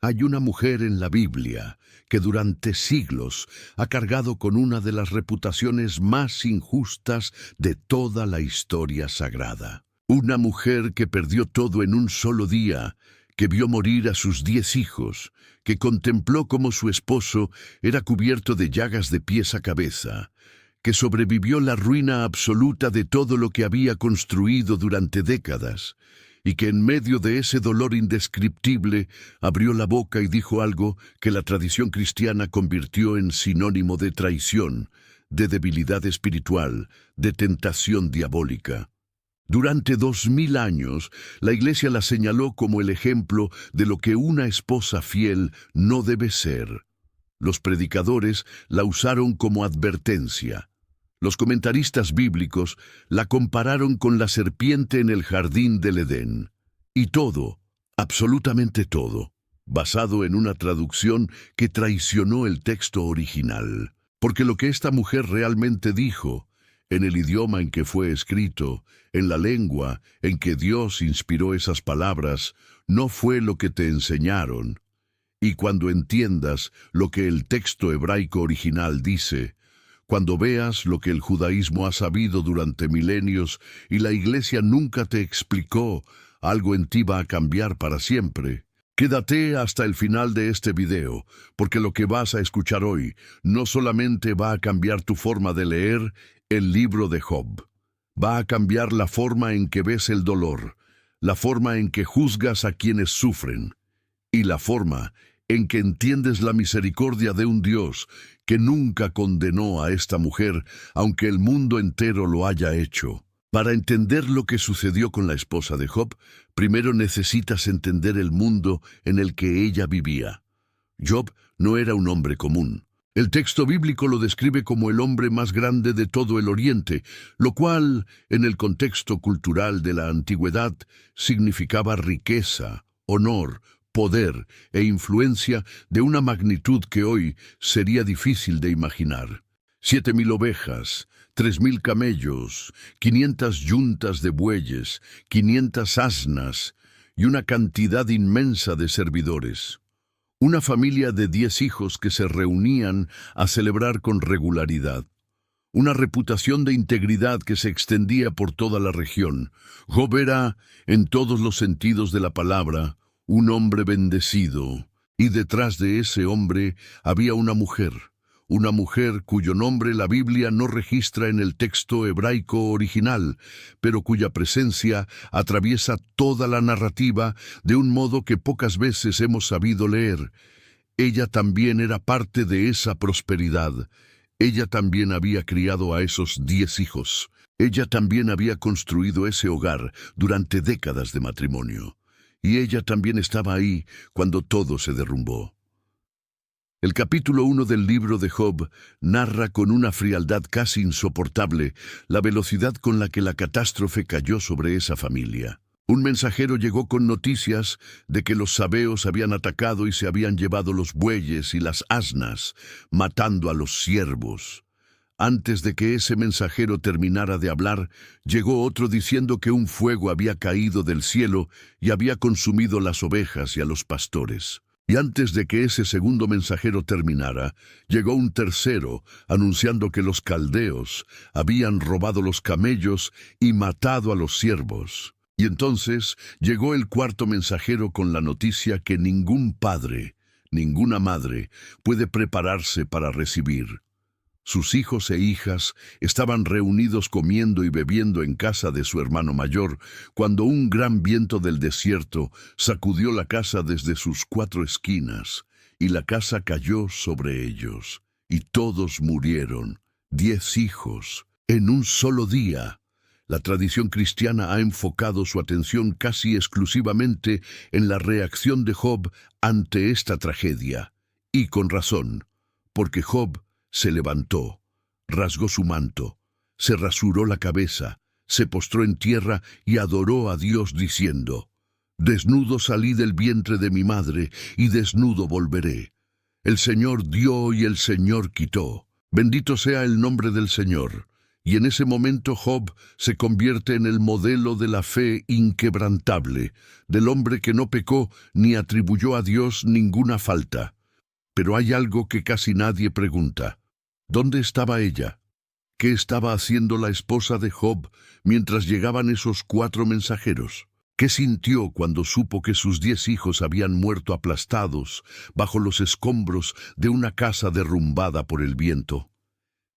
Hay una mujer en la Biblia que durante siglos ha cargado con una de las reputaciones más injustas de toda la historia sagrada. Una mujer que perdió todo en un solo día, que vio morir a sus 10 hijos, que contempló cómo su esposo era cubierto de llagas de pies a cabeza, que sobrevivió la ruina absoluta de todo lo que había construido durante décadas, y que en medio de ese dolor indescriptible abrió la boca y dijo algo que la tradición cristiana convirtió en sinónimo de traición, de debilidad espiritual, de tentación diabólica. Durante 2000 años, la Iglesia la señaló como el ejemplo de lo que una esposa fiel no debe ser. Los predicadores la usaron como advertencia. Los comentaristas bíblicos la compararon con la serpiente en el jardín del Edén. Y todo, absolutamente todo, basado en una traducción que traicionó el texto original. Porque lo que esta mujer realmente dijo, en el idioma en que fue escrito, en la lengua en que Dios inspiró esas palabras, no fue lo que te enseñaron. Y cuando entiendas lo que el texto hebraico original dice, cuando veas lo que el judaísmo ha sabido durante milenios y la Iglesia nunca te explicó, algo en ti va a cambiar para siempre. Quédate hasta el final de este video, porque lo que vas a escuchar hoy no solamente va a cambiar tu forma de leer el libro de Job, va a cambiar la forma en que ves el dolor, la forma en que juzgas a quienes sufren, y la forma en que entiendes la misericordia de un Dios que nunca condenó a esta mujer, aunque el mundo entero lo haya hecho. Para entender lo que sucedió con la esposa de Job, primero necesitas entender el mundo en el que ella vivía. Job no era un hombre común. El texto bíblico lo describe como el hombre más grande de todo el Oriente, lo cual, en el contexto cultural de la antigüedad, significaba riqueza, honor, poder e influencia de una magnitud que hoy sería difícil de imaginar. 7.000 ovejas, 3.000 camellos, 500 yuntas de bueyes, 500 asnas y una cantidad inmensa de servidores. Una familia de 10 hijos que se reunían a celebrar con regularidad. Una reputación de integridad que se extendía por toda la región. Job era, en todos los sentidos de la palabra, un hombre bendecido, y detrás de ese hombre había una mujer cuyo nombre la Biblia no registra en el texto hebraico original, pero cuya presencia atraviesa toda la narrativa de un modo que pocas veces hemos sabido leer. Ella también era parte de esa prosperidad. Ella también había criado a esos 10 hijos. Ella también había construido ese hogar durante décadas de matrimonio. Y ella también estaba ahí cuando todo se derrumbó. El capítulo 1 del libro de Job narra con una frialdad casi insoportable la velocidad con la que la catástrofe cayó sobre esa familia. Un mensajero llegó con noticias de que los sabeos habían atacado y se habían llevado los bueyes y las asnas, matando a los siervos. Antes de que ese mensajero terminara de hablar, llegó otro diciendo que un fuego había caído del cielo y había consumido las ovejas y a los pastores. Y antes de que ese segundo mensajero terminara, llegó un tercero, anunciando que los caldeos habían robado los camellos y matado a los siervos. Y entonces llegó el cuarto mensajero con la noticia que ningún padre, ninguna madre, puede prepararse para recibir. Sus hijos e hijas estaban reunidos comiendo y bebiendo en casa de su hermano mayor, cuando un gran viento del desierto sacudió la casa desde sus 4 esquinas, y la casa cayó sobre ellos, y todos murieron, 10 hijos, en un solo día. La tradición cristiana ha enfocado su atención casi exclusivamente en la reacción de Job ante esta tragedia, y con razón, porque Job se levantó, rasgó su manto, se rasuró la cabeza, se postró en tierra y adoró a Dios diciendo: «Desnudo salí del vientre de mi madre, y desnudo volveré. El Señor dio y el Señor quitó. Bendito sea el nombre del Señor». Y en ese momento Job se convierte en el modelo de la fe inquebrantable, del hombre que no pecó ni atribuyó a Dios ninguna falta. Pero hay algo que casi nadie pregunta. ¿Dónde estaba ella? ¿Qué estaba haciendo la esposa de Job mientras llegaban esos 4 mensajeros? ¿Qué sintió cuando supo que sus 10 hijos habían muerto aplastados bajo los escombros de una casa derrumbada por el viento?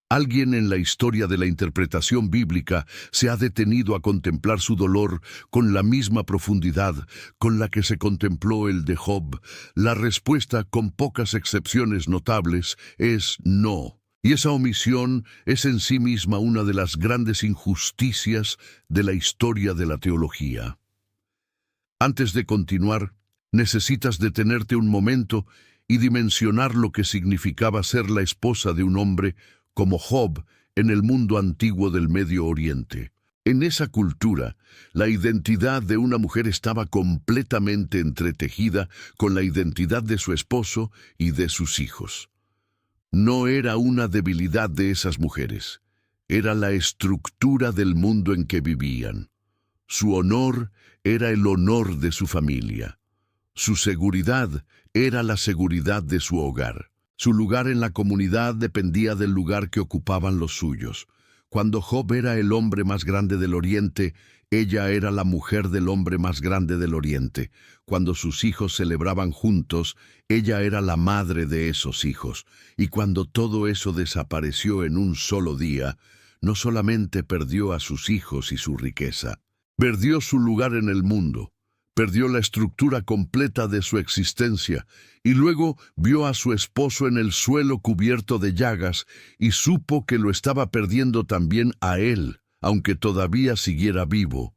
Alguien en la historia de la interpretación bíblica se ha detenido a contemplar su dolor con la misma profundidad con la que se contempló el de Job. La respuesta, con pocas excepciones notables, es no. Y esa omisión es en sí misma una de las grandes injusticias de la historia de la teología. Antes de continuar, necesitas detenerte un momento y dimensionar lo que significaba ser la esposa de un hombre como Job en el mundo antiguo del Medio Oriente. En esa cultura, la identidad de una mujer estaba completamente entretejida con la identidad de su esposo y de sus hijos. No era una debilidad de esas mujeres, era la estructura del mundo en que vivían. Su honor era el honor de su familia. Su seguridad era la seguridad de su hogar. Su lugar en la comunidad dependía del lugar que ocupaban los suyos. Cuando Job era el hombre más grande del Oriente, ella era la mujer del hombre más grande del Oriente. Cuando sus hijos celebraban juntos, ella era la madre de esos hijos. Y cuando todo eso desapareció en un solo día, no solamente perdió a sus hijos y su riqueza, perdió su lugar en el mundo. Perdió la estructura completa de su existencia y luego vio a su esposo en el suelo cubierto de llagas y supo que lo estaba perdiendo también a él, aunque todavía siguiera vivo.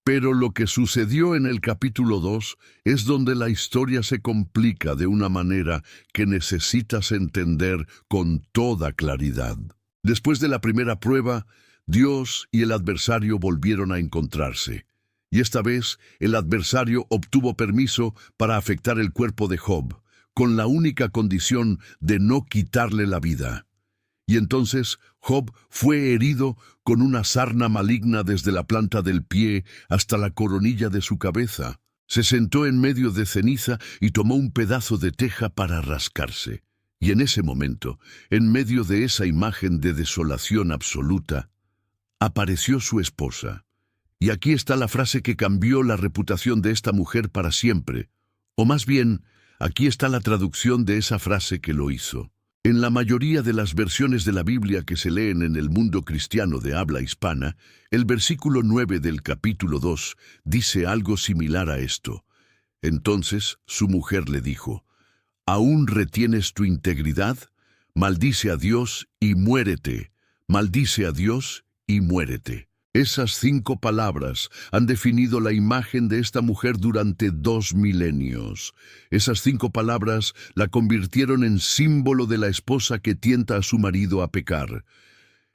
Pero lo que sucedió en el capítulo 2 es donde la historia se complica de una manera que necesitas entender con toda claridad. Después de la primera prueba, Dios y el adversario volvieron a encontrarse. Y esta vez el adversario obtuvo permiso para afectar el cuerpo de Job, con la única condición de no quitarle la vida. Y entonces Job fue herido con una sarna maligna desde la planta del pie hasta la coronilla de su cabeza. Se sentó en medio de ceniza y tomó un pedazo de teja para rascarse. Y en ese momento, en medio de esa imagen de desolación absoluta, apareció su esposa. Y aquí está la frase que cambió la reputación de esta mujer para siempre. O más bien, aquí está la traducción de esa frase que lo hizo. En la mayoría de las versiones de la Biblia que se leen en el mundo cristiano de habla hispana, el versículo 9 del capítulo 2 dice algo similar a esto. Entonces su mujer le dijo: ¿Aún retienes tu integridad? Maldice a Dios y muérete. Maldice a Dios y muérete. Esas 5 palabras han definido la imagen de esta mujer durante 2 milenios. Esas 5 palabras la convirtieron en símbolo de la esposa que tienta a su marido a pecar.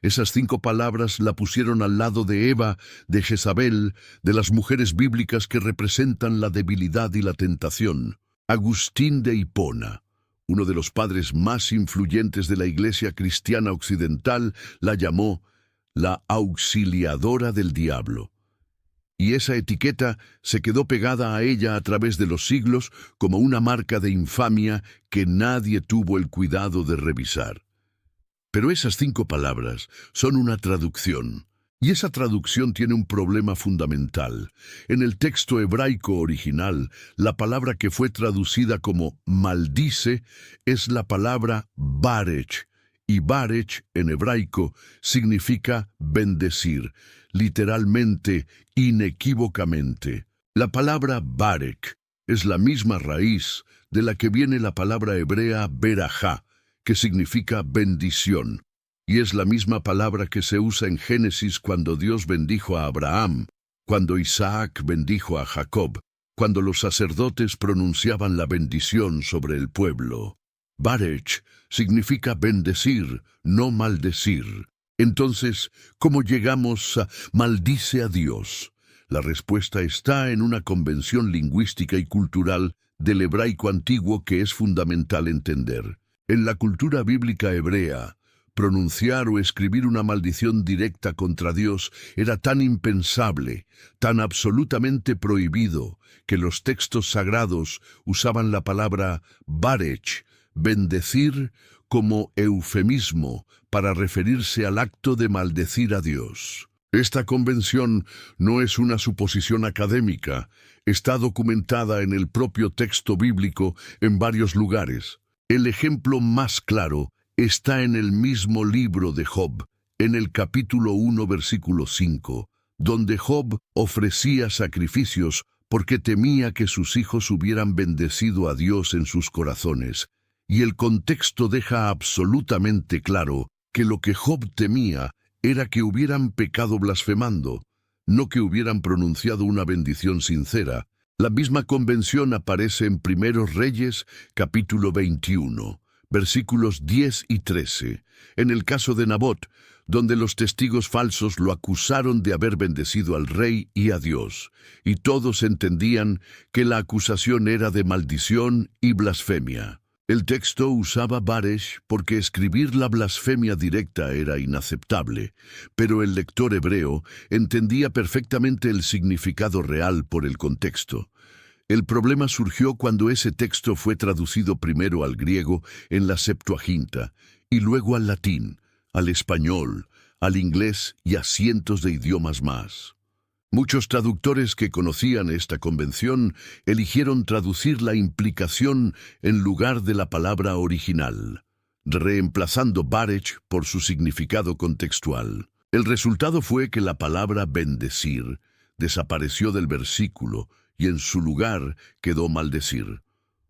Esas 5 palabras la pusieron al lado de Eva, de Jezabel, de las mujeres bíblicas que representan la debilidad y la tentación. Agustín de Hipona, uno de los padres más influyentes de la Iglesia cristiana occidental, la llamó la auxiliadora del diablo. Y esa etiqueta se quedó pegada a ella a través de los siglos como una marca de infamia que nadie tuvo el cuidado de revisar. Pero esas 5 palabras son una traducción, y esa traducción tiene un problema fundamental. En el texto hebraico original, la palabra que fue traducida como maldice es la palabra barech, y barech en hebraico significa bendecir, literalmente, inequívocamente. La palabra barech es la misma raíz de la que viene la palabra hebrea berajá, que significa bendición, y es la misma palabra que se usa en Génesis cuando Dios bendijo a Abraham, cuando Isaac bendijo a Jacob, cuando los sacerdotes pronunciaban la bendición sobre el pueblo. Barech significa bendecir, no maldecir. Entonces, ¿cómo llegamos a maldice a Dios? La respuesta está en una convención lingüística y cultural del hebraico antiguo que es fundamental entender. En la cultura bíblica hebrea, Pronunciar o escribir una maldición directa contra Dios era tan impensable, tan absolutamente prohibido, que los textos sagrados usaban la palabra barech, bendecir, como eufemismo para referirse al acto de maldecir a Dios. Esta convención no es una suposición académica, está documentada en el propio texto bíblico en varios lugares. El ejemplo más claro está en el mismo libro de Job, en el capítulo 1, versículo 5, donde Job ofrecía sacrificios porque temía que sus hijos hubieran bendecido a Dios en sus corazones, y el contexto deja absolutamente claro que lo que Job temía era que hubieran pecado blasfemando, no que hubieran pronunciado una bendición sincera. La misma convención aparece en Primeros Reyes, capítulo 21, versículos 10 y 13, en el caso de Nabot, donde los testigos falsos lo acusaron de haber bendecido al rey y a Dios, y todos entendían que la acusación era de maldición y blasfemia. El texto usaba barech porque escribir la blasfemia directa era inaceptable, pero el lector hebreo entendía perfectamente el significado real por el contexto. El problema surgió cuando ese texto fue traducido primero al griego en la Septuaginta, y luego al latín, al español, al inglés y a cientos de idiomas más. Muchos traductores que conocían esta convención eligieron traducir la implicación en lugar de la palabra original, reemplazando barech por su significado contextual. El resultado fue que la palabra bendecir desapareció del versículo y en su lugar quedó maldecir,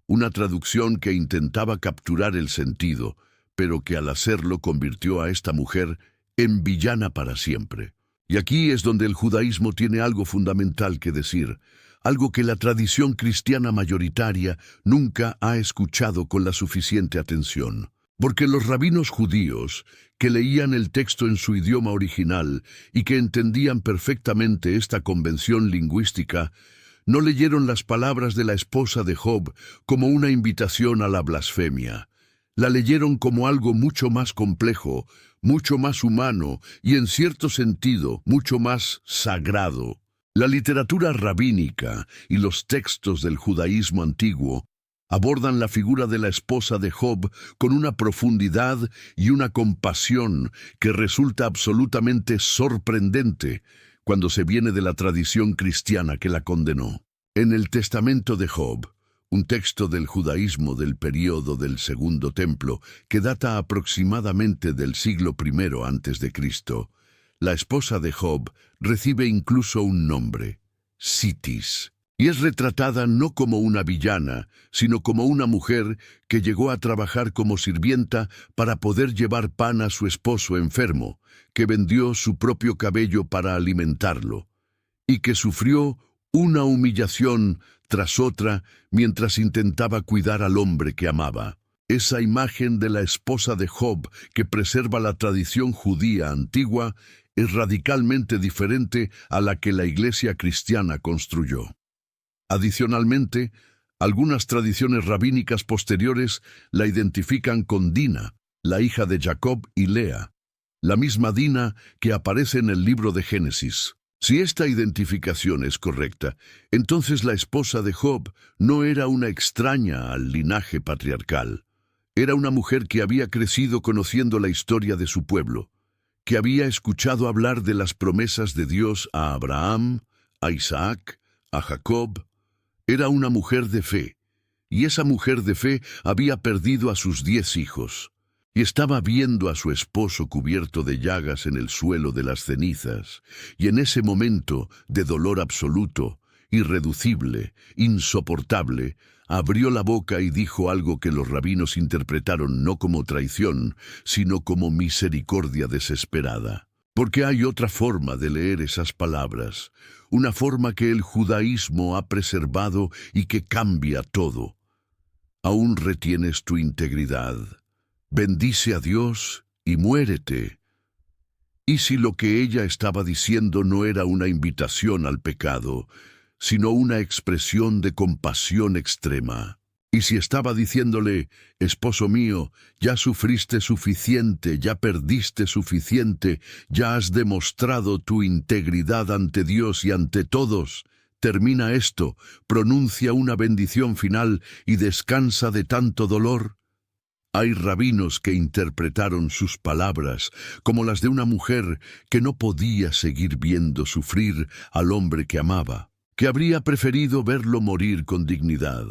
una traducción que intentaba capturar el sentido, pero que al hacerlo convirtió a esta mujer en villana para siempre. Y aquí es donde el judaísmo tiene algo fundamental que decir, algo que la tradición cristiana mayoritaria nunca ha escuchado con la suficiente atención. Porque los rabinos judíos, que leían el texto en su idioma original y que entendían perfectamente esta convención lingüística, no leyeron las palabras de la esposa de Job como una invitación a la blasfemia. La leyeron como algo mucho más complejo, mucho más humano y, en cierto sentido, mucho más sagrado. La literatura rabínica y los textos del judaísmo antiguo abordan la figura de la esposa de Job con una profundidad y una compasión que resulta absolutamente sorprendente cuando se viene de la tradición cristiana que la condenó. En el Testamento de Job, un texto del judaísmo del período del Segundo Templo que data aproximadamente del siglo I a.C., la esposa de Job recibe incluso un nombre, Sitis, y es retratada no como una villana, sino como una mujer que llegó a trabajar como sirvienta para poder llevar pan a su esposo enfermo, que vendió su propio cabello para alimentarlo, y que sufrió una humillación tras otra mientras intentaba cuidar al hombre que amaba. Esa imagen de la esposa de Job que preserva la tradición judía antigua es radicalmente diferente a la que la Iglesia cristiana construyó. Adicionalmente, algunas tradiciones rabínicas posteriores la identifican con Dina, la hija de Jacob y Lea, la misma Dina que aparece en el libro de Génesis. Si esta identificación es correcta, entonces la esposa de Job no era una extraña al linaje patriarcal. Era una mujer que había crecido conociendo la historia de su pueblo, que había escuchado hablar de las promesas de Dios a Abraham, a Isaac, a Jacob. Era una mujer de fe, y esa mujer de fe había perdido a sus 10 hijos. Y estaba viendo a su esposo cubierto de llagas en el suelo de las cenizas, y en ese momento de dolor absoluto, irreducible, insoportable, abrió la boca y dijo algo que los rabinos interpretaron no como traición, sino como misericordia desesperada. Porque hay otra forma de leer esas palabras, una forma que el judaísmo ha preservado y que cambia todo. Aún retienes tu integridad. Bendice a Dios y muérete. ¿Y si lo que ella estaba diciendo no era una invitación al pecado, sino una expresión de compasión extrema? Y si estaba diciéndole, esposo mío, ya sufriste suficiente, ya perdiste suficiente, ya has demostrado tu integridad ante Dios y ante todos, termina esto, pronuncia una bendición final y descansa de tanto dolor. Hay rabinos que interpretaron sus palabras como las de una mujer que no podía seguir viendo sufrir al hombre que amaba, que habría preferido verlo morir con dignidad,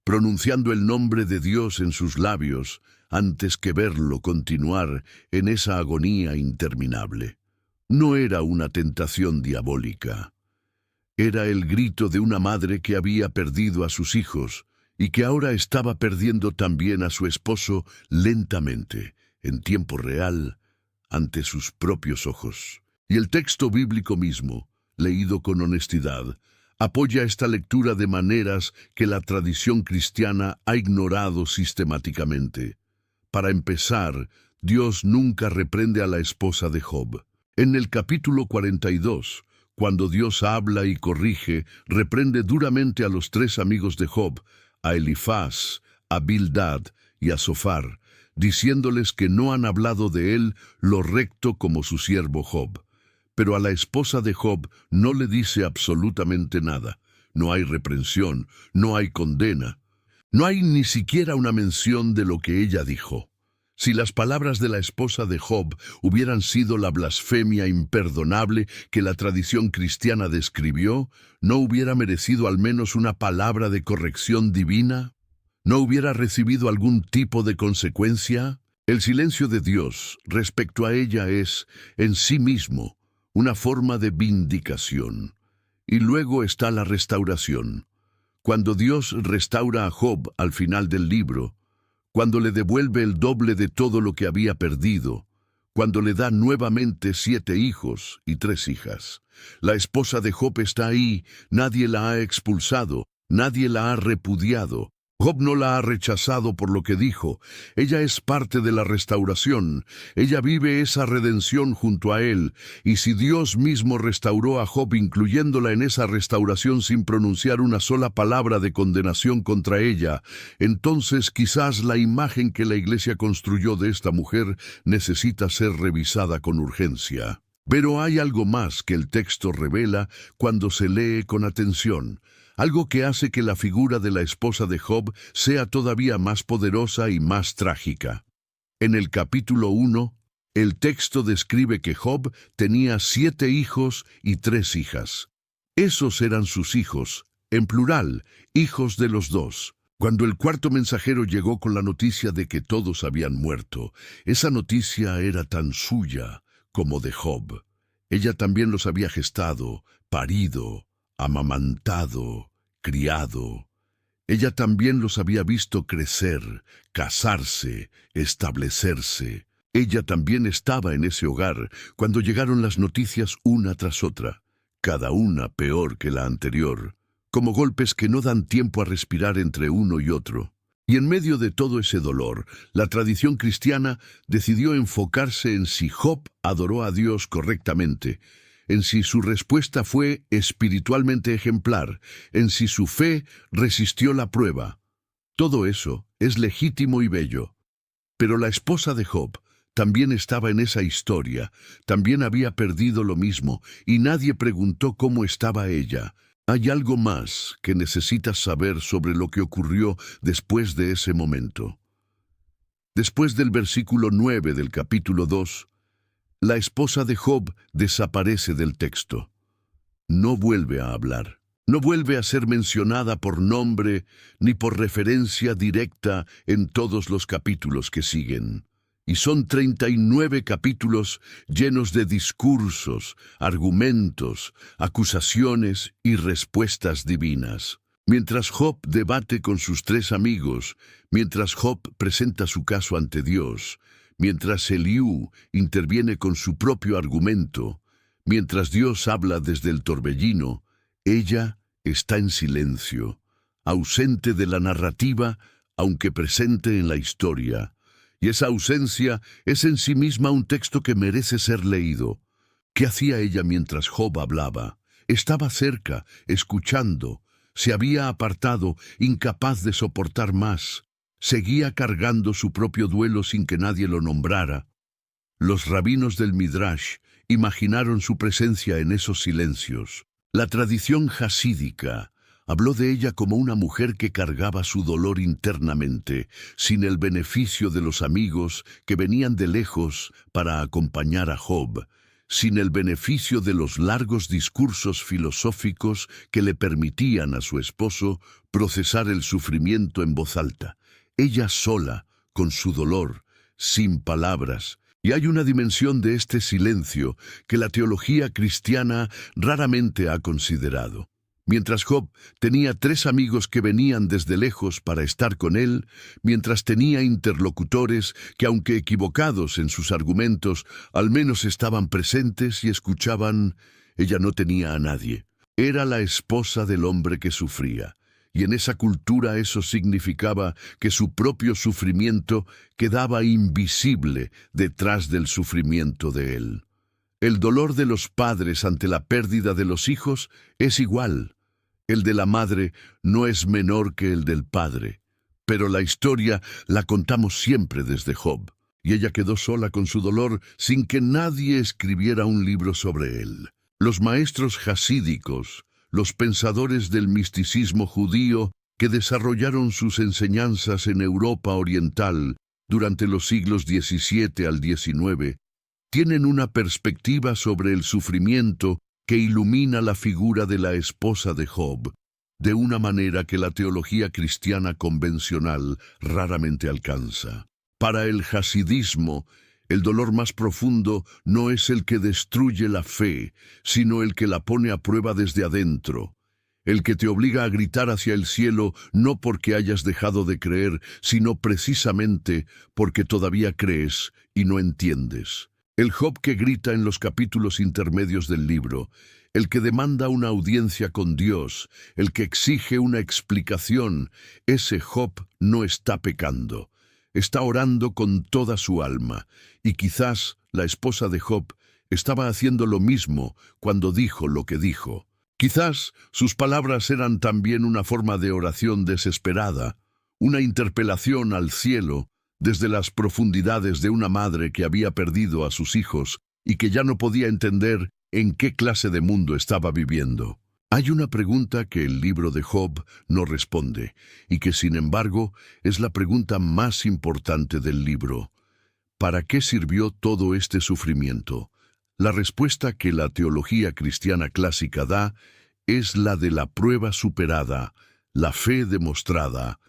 pronunciando el nombre de Dios en sus labios, antes que verlo continuar en esa agonía interminable. No era una tentación diabólica. Era el grito de una madre que había perdido a sus hijos y que ahora estaba perdiendo también a su esposo lentamente, en tiempo real, ante sus propios ojos. Y el texto bíblico mismo, leído con honestidad, apoya esta lectura de maneras que la tradición cristiana ha ignorado sistemáticamente. Para empezar, Dios nunca reprende a la esposa de Job. En el capítulo 42, cuando Dios habla y corrige, reprende duramente a los tres amigos de Job, a Elifaz, a Bildad y a Zofar, diciéndoles que no han hablado de él lo recto como su siervo Job. Pero a la esposa de Job no le dice absolutamente nada. No hay reprensión, no hay condena. No hay ni siquiera una mención de lo que ella dijo. Si las palabras de la esposa de Job hubieran sido la blasfemia imperdonable que la tradición cristiana describió, ¿no hubiera merecido al menos una palabra de corrección divina? ¿No hubiera recibido algún tipo de consecuencia? El silencio de Dios respecto a ella es, en sí mismo, una forma de vindicación. Y luego está la restauración. Cuando Dios restaura a Job al final del libro, cuando le devuelve el doble de todo lo que había perdido, cuando le da nuevamente 7 hijos y 3 hijas. La esposa de Job está ahí, nadie la ha expulsado, nadie la ha repudiado. Job no la ha rechazado por lo que dijo. Ella es parte de la restauración. Ella vive esa redención junto a él. Y si Dios mismo restauró a Job incluyéndola en esa restauración sin pronunciar una sola palabra de condenación contra ella, entonces quizás la imagen que la Iglesia construyó de esta mujer necesita ser revisada con urgencia. Pero hay algo más que el texto revela cuando se lee con atención. Algo que hace que la figura de la esposa de Job sea todavía más poderosa y más trágica. En el capítulo 1, el texto describe que Job tenía 7 hijos y 3 hijas. Esos eran sus hijos, en plural, hijos de los dos. Cuando el cuarto mensajero llegó con la noticia de que todos habían muerto, esa noticia era tan suya como de Job. Ella también los había gestado, parido, amamantado, criado. Ella también los había visto crecer, casarse, establecerse. Ella también estaba en ese hogar cuando llegaron las noticias una tras otra, cada una peor que la anterior, como golpes que no dan tiempo a respirar entre uno y otro. Y en medio de todo ese dolor, la tradición cristiana decidió enfocarse en si Job adoró a Dios correctamente, en si su respuesta fue espiritualmente ejemplar, en si su fe resistió la prueba. Todo eso es legítimo y bello. Pero la esposa de Job también estaba en esa historia, también había perdido lo mismo, y nadie preguntó cómo estaba ella. Hay algo más que necesitas saber sobre lo que ocurrió después de ese momento. Después del versículo 9 del capítulo 2, la esposa de Job desaparece del texto. No vuelve a hablar. No vuelve a ser mencionada por nombre ni por referencia directa en todos los capítulos que siguen. Y son 39 capítulos llenos de discursos, argumentos, acusaciones y respuestas divinas. Mientras Job debate con sus 3 amigos, mientras Job presenta su caso ante Dios, mientras Eliú interviene con su propio argumento, mientras Dios habla desde el torbellino, ella está en silencio, ausente de la narrativa, aunque presente en la historia. Y esa ausencia es en sí misma un texto que merece ser leído. ¿Qué hacía ella mientras Job hablaba? Estaba cerca, escuchando. Se había apartado, incapaz de soportar más. Seguía cargando su propio duelo sin que nadie lo nombrara. Los rabinos del Midrash imaginaron su presencia en esos silencios. La tradición jasídica habló de ella como una mujer que cargaba su dolor internamente, sin el beneficio de los amigos que venían de lejos para acompañar a Job, sin el beneficio de los largos discursos filosóficos que le permitían a su esposo procesar el sufrimiento en voz alta. Ella sola, con su dolor, sin palabras. Y hay una dimensión de este silencio que la teología cristiana raramente ha considerado. Mientras Job tenía 3 amigos que venían desde lejos para estar con él, mientras tenía interlocutores que, aunque equivocados en sus argumentos, al menos estaban presentes y escuchaban, ella no tenía a nadie. Era la esposa del hombre que sufría. Y en esa cultura eso significaba que su propio sufrimiento quedaba invisible detrás del sufrimiento de él. El dolor de los padres ante la pérdida de los hijos es igual. El de la madre no es menor que el del padre. Pero la historia la contamos siempre desde Job, y ella quedó sola con su dolor sin que nadie escribiera un libro sobre él. Los maestros jasídicos, los pensadores del misticismo judío que desarrollaron sus enseñanzas en Europa Oriental durante los siglos XVII al XIX, tienen una perspectiva sobre el sufrimiento que ilumina la figura de la esposa de Job, de una manera que la teología cristiana convencional raramente alcanza. Para el hasidismo, el dolor más profundo no es el que destruye la fe, sino el que la pone a prueba desde adentro. El que te obliga a gritar hacia el cielo no porque hayas dejado de creer, sino precisamente porque todavía crees y no entiendes. El Job que grita en los capítulos intermedios del libro, el que demanda una audiencia con Dios, el que exige una explicación, ese Job no está pecando. Está orando con toda su alma, y quizás la esposa de Job estaba haciendo lo mismo cuando dijo lo que dijo. Quizás sus palabras eran también una forma de oración desesperada, una interpelación al cielo desde las profundidades de una madre que había perdido a sus hijos y que ya no podía entender en qué clase de mundo estaba viviendo. Hay una pregunta que el libro de Job no responde, y que sin embargo es la pregunta más importante del libro. ¿Para qué sirvió todo este sufrimiento? La respuesta que la teología cristiana clásica da es la de la prueba superada, la fe demostrada,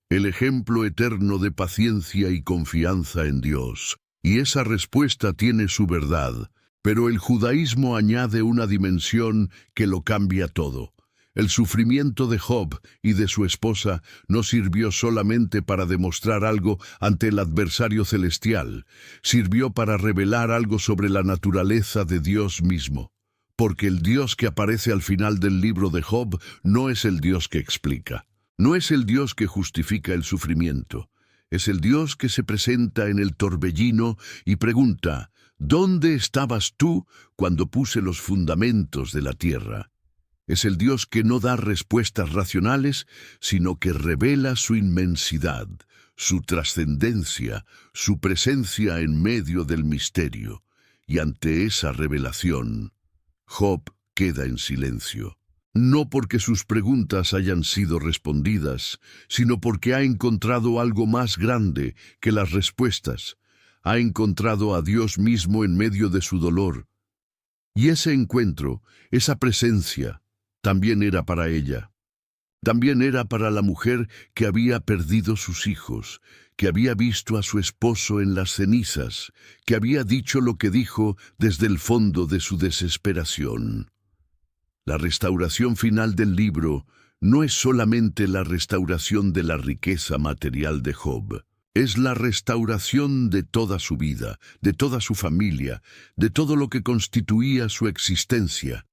el ejemplo eterno de paciencia y confianza en Dios. Y esa respuesta tiene su verdad. Pero el judaísmo añade una dimensión que lo cambia todo. El sufrimiento de Job y de su esposa no sirvió solamente para demostrar algo ante el adversario celestial, sirvió para revelar algo sobre la naturaleza de Dios mismo. Porque el Dios que aparece al final del libro de Job no es el Dios que explica, no es el Dios que justifica el sufrimiento, es el Dios que se presenta en el torbellino y pregunta: ¿dónde estabas tú cuando puse los fundamentos de la tierra? Es el Dios que no da respuestas racionales, sino que revela su inmensidad, su trascendencia, su presencia en medio del misterio. Y ante esa revelación, Job queda en silencio. No porque sus preguntas hayan sido respondidas, sino porque ha encontrado algo más grande que las respuestas. Ha encontrado a Dios mismo en medio de su dolor. Y ese encuentro, esa presencia, también era para ella. También era para la mujer que había perdido sus hijos, que había visto a su esposo en las cenizas, que había dicho lo que dijo desde el fondo de su desesperación. La restauración final del libro no es solamente la restauración de la riqueza material de Job. Es la restauración de toda su vida, de toda su familia, de todo lo que constituía su existencia.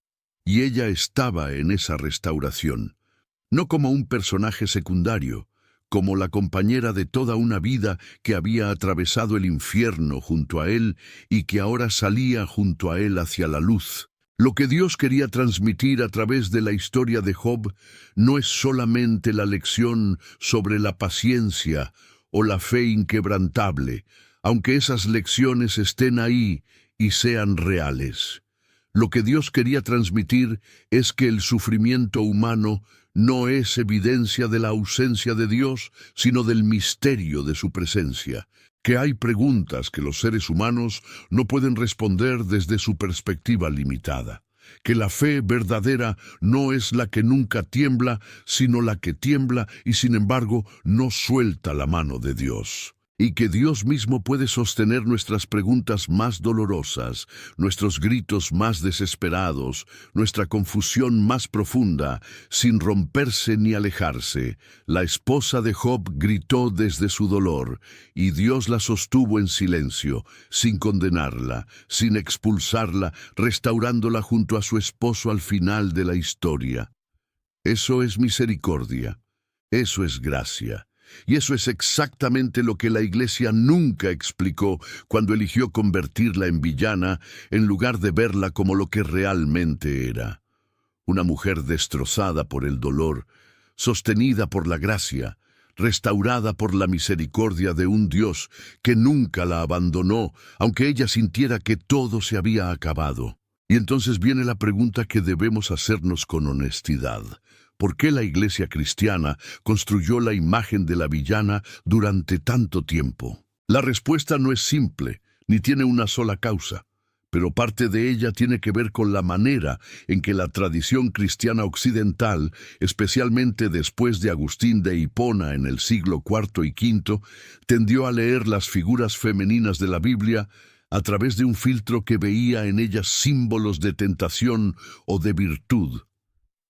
Y ella estaba en esa restauración, no como un personaje secundario, como la compañera de toda una vida que había atravesado el infierno junto a él y que ahora salía junto a él hacia la luz. Lo que Dios quería transmitir a través de la historia de Job no es solamente la lección sobre la paciencia o la fe inquebrantable, aunque esas lecciones estén ahí y sean reales. Lo que Dios quería transmitir es que el sufrimiento humano no es evidencia de la ausencia de Dios, sino del misterio de su presencia, que hay preguntas que los seres humanos no pueden responder desde su perspectiva limitada, que la fe verdadera no es la que nunca tiembla, sino la que tiembla y sin embargo no suelta la mano de Dios. Y que Dios mismo puede sostener nuestras preguntas más dolorosas, nuestros gritos más desesperados, nuestra confusión más profunda, sin romperse ni alejarse. La esposa de Job gritó desde su dolor, y Dios la sostuvo en silencio, sin condenarla, sin expulsarla, restaurándola junto a su esposo al final de la historia. Eso es misericordia, eso es gracia. Y eso es exactamente lo que la Iglesia nunca explicó cuando eligió convertirla en villana en lugar de verla como lo que realmente era. Una mujer destrozada por el dolor, sostenida por la gracia, restaurada por la misericordia de un Dios que nunca la abandonó, aunque ella sintiera que todo se había acabado. Y entonces viene la pregunta que debemos hacernos con honestidad. ¿Por qué la Iglesia cristiana construyó la imagen de la villana durante tanto tiempo? La respuesta no es simple, ni tiene una sola causa, pero parte de ella tiene que ver con la manera en que la tradición cristiana occidental, especialmente después de Agustín de Hipona en el siglo IV y V, tendió a leer las figuras femeninas de la Biblia a través de un filtro que veía en ellas símbolos de tentación o de virtud,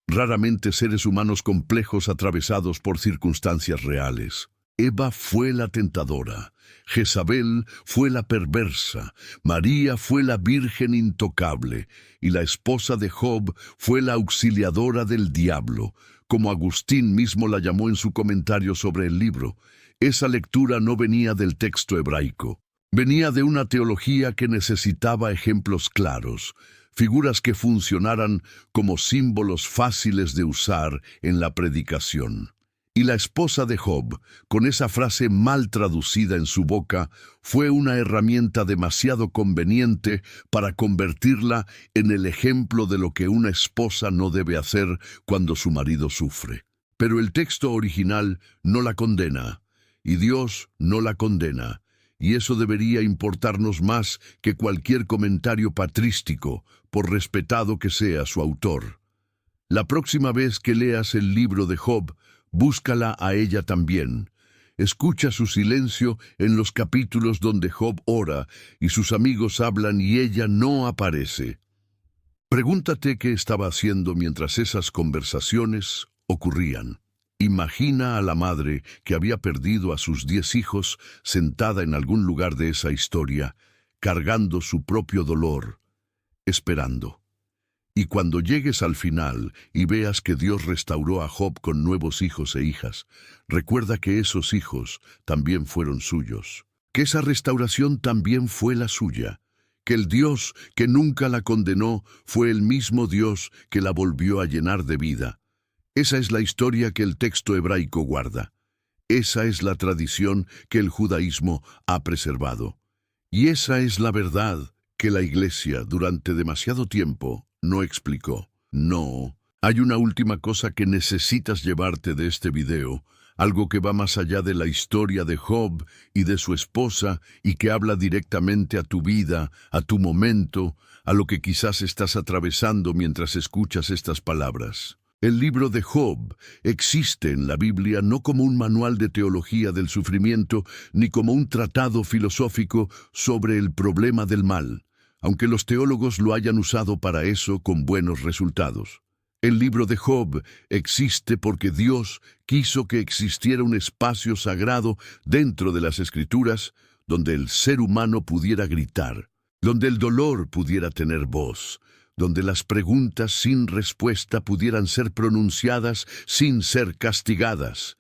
raramente seres humanos complejos atravesados por circunstancias reales. Eva fue la tentadora, Jezabel fue la perversa, María fue la virgen intocable, y la esposa de Job fue la auxiliadora del diablo, como Agustín mismo la llamó en su comentario sobre el libro. Esa lectura no venía del texto hebraico, venía de una teología que necesitaba ejemplos claros, figuras que funcionaran como símbolos fáciles de usar en la predicación. Y la esposa de Job, con esa frase mal traducida en su boca, fue una herramienta demasiado conveniente para convertirla en el ejemplo de lo que una esposa no debe hacer cuando su marido sufre. Pero el texto original no la condena, y Dios no la condena. Y eso debería importarnos más que cualquier comentario patrístico, por respetado que sea su autor. La próxima vez que leas el libro de Job, búscala a ella también. Escucha su silencio en los capítulos donde Job ora y sus amigos hablan y ella no aparece. Pregúntate qué estaba haciendo mientras esas conversaciones ocurrían. Imagina a la madre que había perdido a sus 10 hijos sentada en algún lugar de esa historia, cargando su propio dolor, esperando. Y cuando llegues al final y veas que Dios restauró a Job con nuevos hijos e hijas, recuerda que esos hijos también fueron suyos, que esa restauración también fue la suya, que el Dios que nunca la condenó fue el mismo Dios que la volvió a llenar de vida. Esa es la historia que el texto hebraico guarda. Esa es la tradición que el judaísmo ha preservado. Y esa es la verdad que la Iglesia durante demasiado tiempo no explicó. No, hay una última cosa que necesitas llevarte de este video, algo que va más allá de la historia de Job y de su esposa y que habla directamente a tu vida, a tu momento, a lo que quizás estás atravesando mientras escuchas estas palabras. El libro de Job existe en la Biblia no como un manual de teología del sufrimiento, ni como un tratado filosófico sobre el problema del mal, aunque los teólogos lo hayan usado para eso con buenos resultados. El libro de Job existe porque Dios quiso que existiera un espacio sagrado dentro de las Escrituras donde el ser humano pudiera gritar, donde el dolor pudiera tener voz, donde las preguntas sin respuesta pudieran ser pronunciadas sin ser castigadas.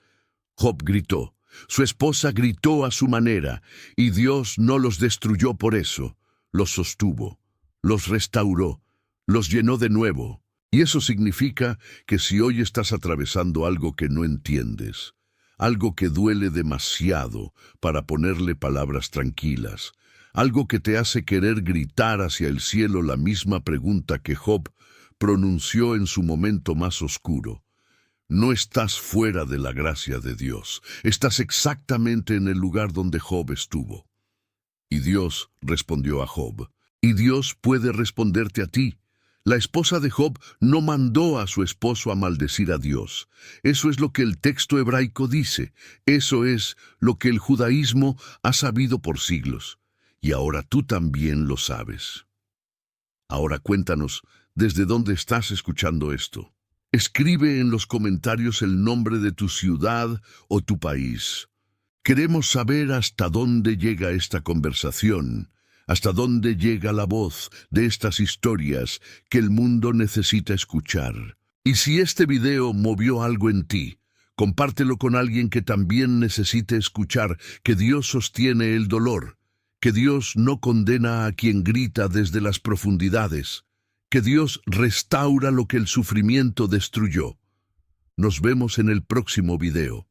Job gritó, su esposa gritó a su manera, y Dios no los destruyó por eso, los sostuvo, los restauró, Los llenó de nuevo. Y eso significa que si hoy estás atravesando algo que no entiendes, algo que duele demasiado para ponerle palabras tranquilas, algo que te hace querer gritar hacia el cielo la misma pregunta que Job pronunció en su momento más oscuro, no estás fuera de la gracia de Dios, estás exactamente en el lugar donde Job estuvo. Y Dios respondió a Job, y Dios puede responderte a ti. La esposa de Job no mandó a su esposo a maldecir a Dios. Eso es lo que el texto hebraico dice. Eso es lo que el judaísmo ha sabido por siglos. Y ahora tú también lo sabes. Ahora cuéntanos, ¿desde dónde estás escuchando esto? Escribe en los comentarios el nombre de tu ciudad o tu país. Queremos saber hasta dónde llega esta conversación. ¿Hasta dónde llega la voz de estas historias que el mundo necesita escuchar? Y si este video movió algo en ti, compártelo con alguien que también necesite escuchar que Dios sostiene el dolor, que Dios no condena a quien grita desde las profundidades, que Dios restaura lo que el sufrimiento destruyó. Nos vemos en el próximo video.